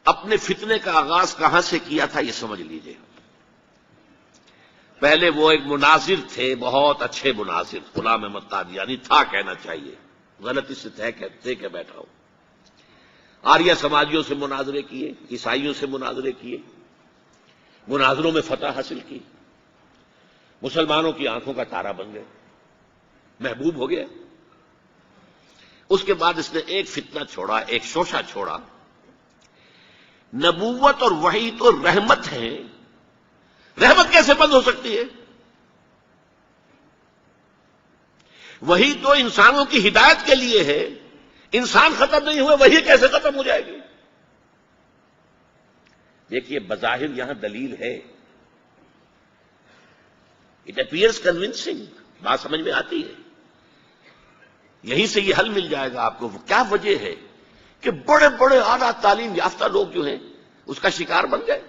اپنے فتنے کا آغاز کہاں سے کیا تھا یہ سمجھ لیجئے۔ پہلے وہ ایک مناظر تھے، بہت اچھے مناظر، غلام احمد قادیانی تھا کہنا چاہیے، غلطی سے طے کہ بیٹھا ہوں۔ آریہ سماجیوں سے مناظرے کیے، عیسائیوں سے مناظرے کیے، مناظروں میں فتح حاصل کی، مسلمانوں کی آنکھوں کا تارا بن گئے، محبوب ہو گیا۔ اس کے بعد اس نے ایک فتنہ چھوڑا، ایک شوشہ چھوڑا، نبوت اور وحی تو رحمت ہے، رحمت کیسے بند ہو سکتی ہے؟ وحی تو انسانوں کی ہدایت کے لیے ہے، انسان ختم نہیں ہوئے وحی کیسے ختم ہو جائے گی؟ دیکھیے بظاہر یہاں دلیل ہے، اٹ اپیئرس کنونسنگ، بات سمجھ میں آتی ہے، یہیں سے یہ حل مل جائے گا آپ کو۔ کیا وجہ ہے کہ بڑے بڑے اعلیٰ تعلیم یافتہ لوگ جو ہیں اس کا شکار بن گئے؟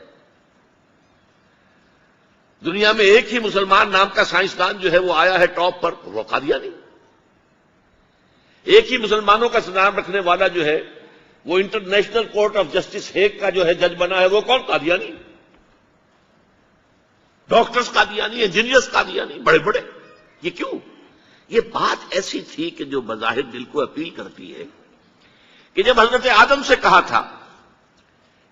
دنیا میں ایک ہی مسلمان نام کا سائنسدان جو ہے وہ آیا ہے ٹاپ پر، وہ قادیانی۔ ایک ہی مسلمانوں کا نام رکھنے والا جو ہے وہ international court of justice Hague کا جو ہے جج بنا ہے، وہ کون؟ قادیانی۔ ڈاکٹرز قادیانی، انجینئرز قادیانی، بڑے بڑے۔ یہ کیوں؟ یہ بات ایسی تھی کہ جو بظاہر دل کو اپیل کرتی ہے کہ جب حضرت آدم سے کہا تھا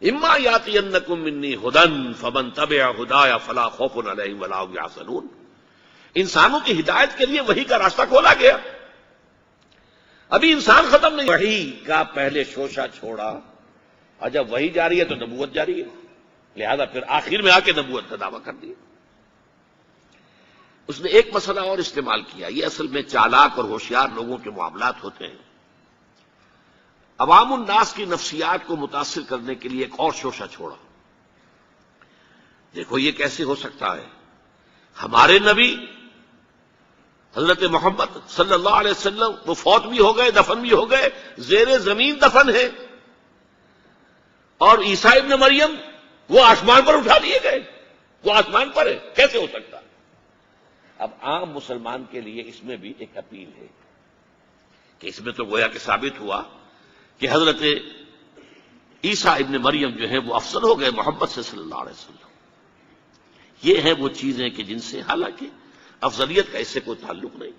اما یاتینکم منی ھدی فمن تبع ھدایا فلا خوف علیہم ولا هم یحزنون، انسانوں کی ہدایت کے لیے وحی کا راستہ کھولا گیا۔ ابھی انسان ختم نہیں، وحی کا پہلے شوشہ چھوڑا، اور جب وحی جاری ہے تو نبوت جاری ہے، لہذا پھر آخر میں آ کے نبوت کا دعویٰ کر دیا۔ اس نے ایک مسئلہ اور استعمال کیا، یہ اصل میں چالاک اور ہوشیار لوگوں کے معاملات ہوتے ہیں۔ عوام الناس کی نفسیات کو متاثر کرنے کے لیے ایک اور شوشہ چھوڑا۔ دیکھو یہ کیسے ہو سکتا ہے، ہمارے نبی حضرت محمد صلی اللہ علیہ وسلم وہ فوت بھی ہو گئے، دفن بھی ہو گئے، زیر زمین دفن ہے، اور عیسیٰ ابن مریم وہ آسمان پر اٹھا لیے گئے، وہ آسمان پر ہے، کیسے ہو سکتا؟ اب عام مسلمان کے لیے اس میں بھی ایک اپیل ہے کہ اس میں تو گویا کہ ثابت ہوا کہ حضرت عیسیٰ ابن مریم جو ہے وہ افضل ہو گئے محمد سے صلی اللہ علیہ وسلم۔ یہ ہیں وہ چیزیں کہ جن سے حالانکہ افضلیت کا اس سے کوئی تعلق نہیں۔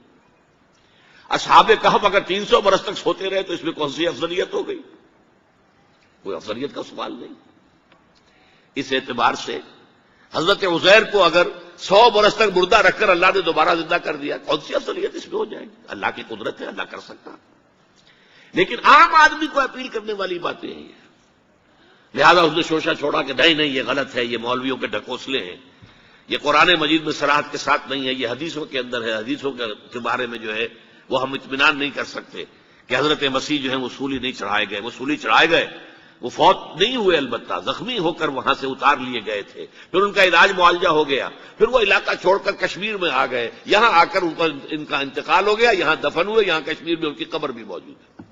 اصحاب کہف اگر 300 برس تک سوتے رہے تو اس میں کون سی افضلیت ہو گئی؟ کوئی افضلیت کا سوال نہیں۔ اس اعتبار سے حضرت عزیر کو اگر 100 برس تک مردہ رکھ کر اللہ نے دوبارہ زندہ کر دیا، کون سی افضلیت اس میں ہو جائے گی؟ اللہ کی قدرت ہے، اللہ کر سکتا۔ لیکن عام آدمی کو اپیل کرنے والی باتیں ہیں، لہذا اس نے شوشہ چھوڑا کہ نہیں یہ غلط ہے، یہ مولویوں کے ڈھکوسلے ہیں، یہ قرآن مجید میں صراحت کے ساتھ نہیں ہے، یہ حدیثوں کے اندر ہے، حدیثوں کے بارے میں جو ہے وہ ہم اطمینان نہیں کر سکتے کہ حضرت مسیح جو ہے وہ سولی نہیں چڑھائے گئے، وہ سولی چڑھائے گئے، وہ فوت نہیں ہوئے، البتہ زخمی ہو کر وہاں سے اتار لیے گئے تھے، پھر ان کا علاج معالجہ ہو گیا، پھر وہ علاقہ چھوڑ کر کشمیر میں آ گئے، یہاں آ کر ان کا انتقال ہو گیا، یہاں دفن ہوئے، یہاں کشمیر میں ان کی قبر بھی موجود ہے۔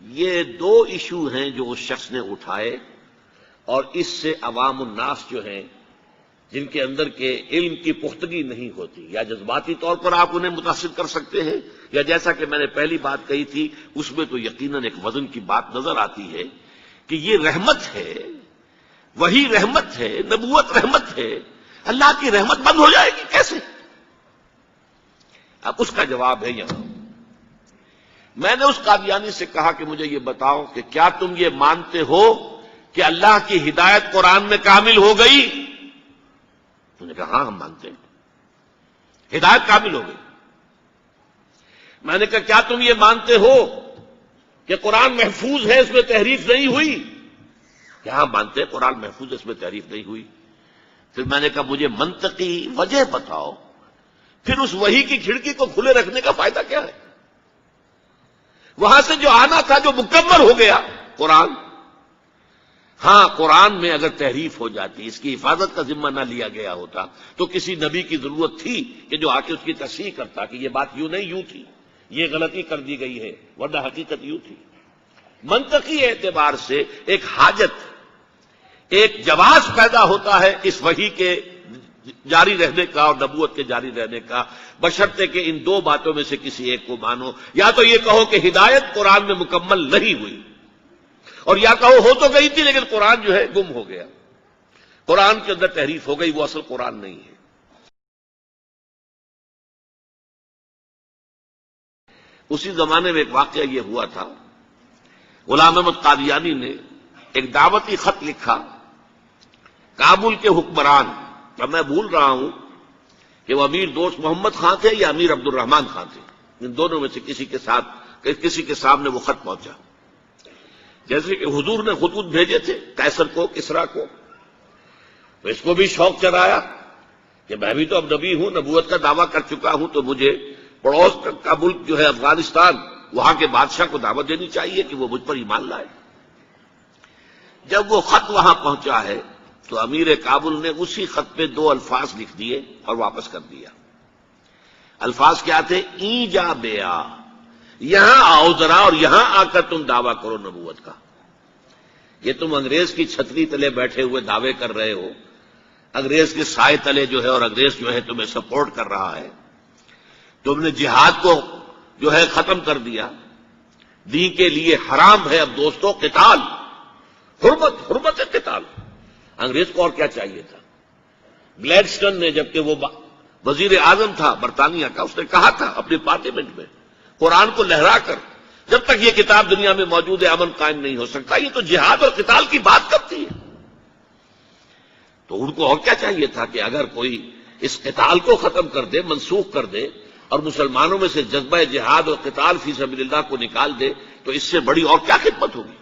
یہ دو ایشو ہیں جو اس شخص نے اٹھائے، اور اس سے عوام الناس جو ہیں جن کے اندر کے علم کی پختگی نہیں ہوتی، یا جذباتی طور پر آپ انہیں متاثر کر سکتے ہیں، یا جیسا کہ میں نے پہلی بات کہی تھی اس میں تو یقیناً ایک وزن کی بات نظر آتی ہے کہ یہ رحمت ہے، وہی رحمت ہے، نبوت رحمت ہے، اللہ کی رحمت بند ہو جائے گی کیسے؟ اب اس کا جواب ہے یہاں۔ میں نے اس قادیانی سے کہا کہ مجھے یہ بتاؤ کہ کیا تم یہ مانتے ہو کہ اللہ کی ہدایت قرآن میں کامل ہو گئی؟ انہوں نے کہا ہاں ہم مانتے ہیں، ہدایت کامل ہو گئی۔ میں نے کہا کیا تم یہ مانتے ہو کہ قرآن محفوظ ہے، اس میں تحریف نہیں ہوئی؟ کہ ہاں مانتے ہیں قرآن محفوظ ہے، اس میں تحریف نہیں ہوئی۔ پھر میں نے کہا مجھے منطقی وجہ بتاؤ، پھر اس وحی کی کھڑکی کو کھلے رکھنے کا فائدہ کیا ہے؟ وہاں سے جو آنا تھا جو مکمل ہو گیا قرآن۔ ہاں قرآن میں اگر تحریف ہو جاتی، اس کی حفاظت کا ذمہ نہ لیا گیا ہوتا تو کسی نبی کی ضرورت تھی کہ جو آ کے اس کی تصحیح کرتا کہ یہ بات یوں نہیں یوں تھی، یہ غلطی کر دی گئی ہے، ورنہ حقیقت یوں تھی۔ منطقی اعتبار سے ایک حاجت، ایک جواز پیدا ہوتا ہے اس وحی کے جاری رہنے کا اور نبوت کے جاری رہنے کا، بشرطے کہ ان دو باتوں میں سے کسی ایک کو مانو، یا تو یہ کہو کہ ہدایت قرآن میں مکمل نہیں ہوئی، اور یا کہو ہو تو گئی تھی لیکن قرآن جو ہے گم ہو گیا، قرآن کے اندر تحریف ہو گئی، وہ اصل قرآن نہیں ہے۔ اسی زمانے میں ایک واقعہ یہ ہوا تھا، غلام احمد قادیانی نے ایک دعوتی خط لکھا کابل کے حکمران، اب میں بھول رہا ہوں کہ وہ امیر دوست محمد خان تھے یا امیر عبد الرحمان خان تھے، ان دونوں میں سے کسی کے سامنے وہ خط پہنچا، جیسے کہ حضور نے خطوط بھیجے تھے قیصر کو، کسریٰ کو، تو اس کو بھی شوق چڑھایا کہ میں بھی تو اب نبی ہوں، نبوت کا دعویٰ کر چکا ہوں، تو مجھے پڑوس کا ملک جو ہے افغانستان، وہاں کے بادشاہ کو دعوت دینی چاہیے کہ وہ مجھ پر ایمان لائے۔ جب وہ خط وہاں پہنچا ہے تو امیر کابل نے اسی خط پہ 2 الفاظ لکھ دیے اور واپس کر دیا۔ الفاظ کیا تھے؟ ای جا بیا، یہاں آؤ ذرا اور یہاں آ کر تم دعویٰ کرو نبوت کا۔ یہ تم انگریز کی چھتری تلے بیٹھے ہوئے دعوے کر رہے ہو، انگریز کے سائے تلے جو ہے، اور انگریز جو ہے تمہیں سپورٹ کر رہا ہے، تم نے جہاد کو جو ہے ختم کر دیا، دین کے لیے حرام ہے اب دوستوں قتال، حرمت قتال۔ انگریز کو اور کیا چاہیے تھا؟ گلیڈسٹن نے، جبکہ وہ وزیر اعظم تھا برطانیہ کا، اس نے کہا تھا اپنے پارلیمنٹ میں قرآن کو لہرا کر، جب تک یہ کتاب دنیا میں موجود ہے امن قائم نہیں ہو سکتا۔ یہ تو جہاد اور قتال کی بات کرتی ہے۔ تو ان کو اور کیا چاہیے تھا کہ اگر کوئی اس قتال کو ختم کر دے، منسوخ کر دے، اور مسلمانوں میں سے جذبہ جہاد اور قتال فی سبیل اللہ کو نکال دے، تو اس سے بڑی اور کیا خدمت ہوگی؟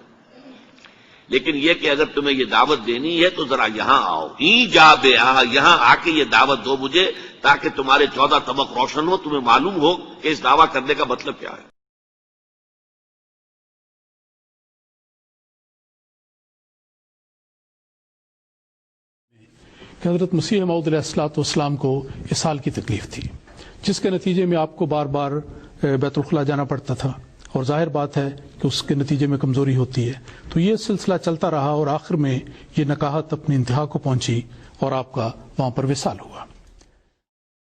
لیکن یہ کہ اگر تمہیں یہ دعوت دینی ہے تو ذرا یہاں آؤ، ای جا بے آ، یہاں آ کے یہ دعوت دو مجھے، تاکہ تمہارے 14 طبق روشن ہو، تمہیں معلوم ہو کہ اس دعویٰ کرنے کا مطلب کیا ہے۔ کہ حضرت مسیح موعود علیہ السلام کو اسہال کی تکلیف تھی، جس کے نتیجے میں آپ کو بار بار بیت الخلاء جانا پڑتا تھا، اور ظاہر بات ہے کہ اس کے نتیجے میں کمزوری ہوتی ہے۔ تو یہ سلسلہ چلتا رہا اور آخر میں یہ نکاحت اپنی انتہا کو پہنچی اور آپ کا وہاں پر وصال ہوا۔